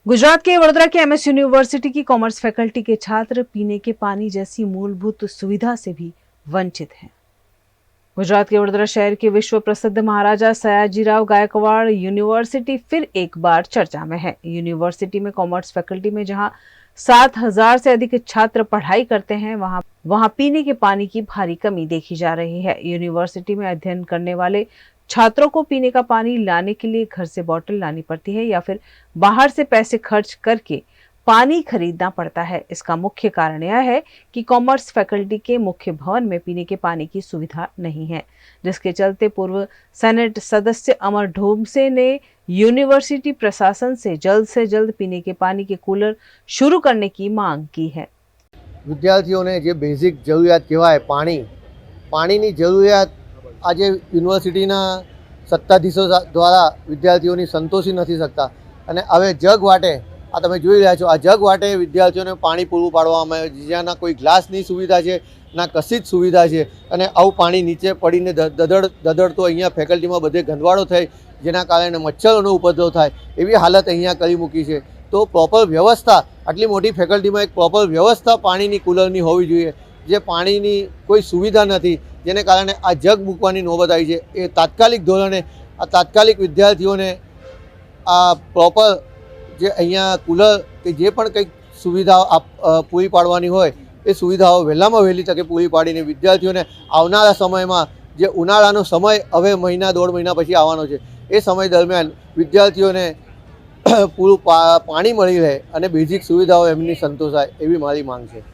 गुजरात के वडोदरा के MS university की कॉमर्स फैकल्टी के छात्र पीने के पानी जैसी मूलभूत सुविधा से भी वंचित हैं। गुजरात के वडोदरा शहर के विश्व प्रसिद्ध महाराजा सयाजीराव गायकवाड़ यूनिवर्सिटी फिर एक बार चर्चा में है। यूनिवर्सिटी में कॉमर्स फैकल्टी में जहां 7,000 से अधिक छात्र पढ़ाई करते हैं, वहां पीने के पानी की भारी कमी देखी जा रही है। यूनिवर्सिटी में अध्ययन करने वाले छात्रों को पीने का पानी लाने के लिए घर से बोतल लानी पड़ती है या फिर बाहर से पैसे खर्च करके पानी खरीदना पड़ता है। इसका मुख्य कारण यह है कि कॉमर्स फैकल्टी के मुख्य भवन में पीने के पानी की सुविधा नहीं है, जिसके चलते पूर्व सेनेट सदस्य अमर ढोमसे ने यूनिवर्सिटी प्रशासन से जल्द पीने के पानी के कूलर शुरू करने की मांग की है। विद्यार्थीओने जे बेसिक जरूरियात कहेवाय पाणीनी जरूरियात आज यूनिवर्सिटीना सत्ताधीशो द्वारा विद्यार्थीओनी संतोषी नहीं सकता अने हवे जग वाटे आ तमे जोई रह्या छो आ जग वाटे विद्यार्थीओने पाणी पूरुं पाडवामां आवे ज्यां कोई ग्लासनी सुविधा छे ना कशी ज सुविधा छे अने आवुं पाणी नीचे पड़ीने ददड़तो अहींया फेकल्टीमां बधे गंदवाड़ो थाय जेना कारणे मच्छरोनो उपद्रव थाय एवी हालत अहींया करी मूकी छे। तो प्रोपर व्यवस्था आटली मोटी फेकल्टीमां एक प्रोपर व्यवस्था पाणीनी कूलरनी होवी जोईए, जे पाणीनी कोई सुविधा नहीं जेने कारणे आ जग मूकवानी नौबत आई छे। ए तात्कालिक धोरणे आ तात्कालिक विद्यार्थीओने आ प्रोपर जे अहींया कूलर के जे पण कंईक सुविधाओ पूरी पाडवानी होय ए सुविधाओ वहेलामां वहेली तके पूरी पाडीने विद्यार्थीओने आवनारा समयमां जे उनाळानो समय हवे महीना 1.5 महीना पछी आववानो छे ए समय दरमियान विद्यार्थीओने पूरुं पाणी मळी रहे अने बेसिक सुविधाओ एमनी संतोषाय एवी मारी मांग छे।